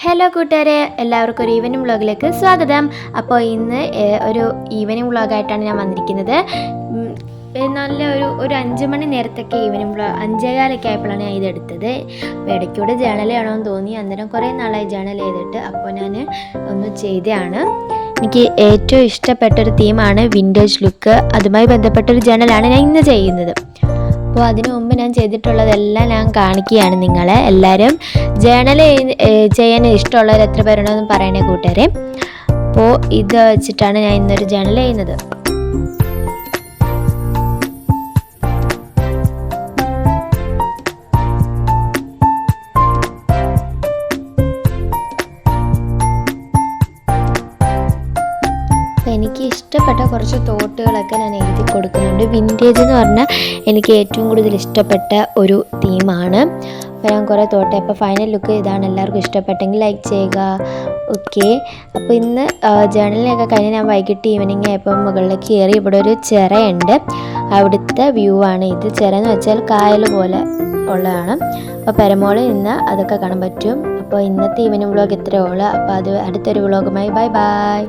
Hello കൂട്ടുകാരെ, എല്ലാവർക്കും ഒരു ഈവനിങ് വ്ളോഗിലേക്ക് സ്വാഗതം. അപ്പോൾ ഇന്ന് ഒരു ഈവനിങ് വ്ളോഗായിട്ടാണ് ഞാൻ വന്നിരിക്കുന്നത്. നല്ല ഒരു 5 മണി നേരത്തൊക്കെ ഈവനിങ് വ്ളോഗ് 5:15 ആയപ്പോഴാണ് ഞാൻ ഇതെടുത്തത്. അപ്പോൾ ഇടയ്ക്കൂടെ ജേണൽ ചെയ്യണമെന്ന് തോന്നി. അന്നേരം കുറേ നാളായി ജേണൽ ചെയ്തിട്ട്, അപ്പോൾ ഞാൻ ഒന്ന് ചെയ്തതാണ്. എനിക്ക് ഏറ്റവും ഇഷ്ടപ്പെട്ടൊരു തീമാണ് വിൻറ്റേജ് ലുക്ക്. അതുമായി ബന്ധപ്പെട്ടൊരു ജേണലാണ് ഞാൻ ഇന്ന് ചെയ്യുന്നത്. അപ്പോൾ അതിനു മുമ്പ് ഞാൻ ചെയ്തിട്ടുള്ളതെല്ലാം ഞാൻ കാണിക്കുകയാണ് നിങ്ങളെ. എല്ലാവരും ജേണൽ ചെയ്യാൻ ഇഷ്ടമുള്ളവർ എത്ര പേരുണ്ടെന്ന് പറയണേ കൂട്ടുകാരെ. അപ്പോൾ ഇത് വെച്ചിട്ടാണ് ഞാൻ ഇന്നൊരു ജേണൽ ചെയ്യുന്നത്. എനിക്ക് ഇഷ്ടപ്പെട്ട കുറച്ച് തോട്ടുകളൊക്കെ ഞാൻ എഴുതി കൊടുക്കുന്നുണ്ട്. വിൻറ്റേജ് എന്ന് പറഞ്ഞാൽ എനിക്ക് ഏറ്റവും കൂടുതൽ ഇഷ്ടപ്പെട്ട ഒരു തീമാണ്. അപ്പോൾ ഞാൻ കുറേ തോട്ടെ. അപ്പോൾ ഫൈനൽ ലുക്ക് ഇതാണ്. എല്ലാവർക്കും ഇഷ്ടപ്പെട്ടെങ്കിൽ ലൈക്ക് ചെയ്യുക. ഓക്കെ, അപ്പോൾ ഇന്ന് ജേണലിനൊക്കെ കഴിഞ്ഞ് ഞാൻ വൈകിട്ട് ഈവനിങ് ആയപ്പോൾ മുകളിലേക്ക് കയറി. ഇവിടെ ഒരു ചിറയുണ്ട്, അവിടുത്തെ വ്യൂ ആണ് ഇത്. ചിറ എന്ന് വെച്ചാൽ കായൽ പോലെ ഉള്ളതാണ്. അപ്പോൾ പെരമോളിൽ നിന്ന് അതൊക്കെ കാണാൻ പറ്റും. അപ്പോൾ ഇന്നത്തെ ഈവനിങ് വ്ളോഗ് ഇത്രയേ ഉള്ളൂ. അപ്പോൾ അത് അടുത്തൊരു വ്ളോഗുമായി ബൈ ബൈ.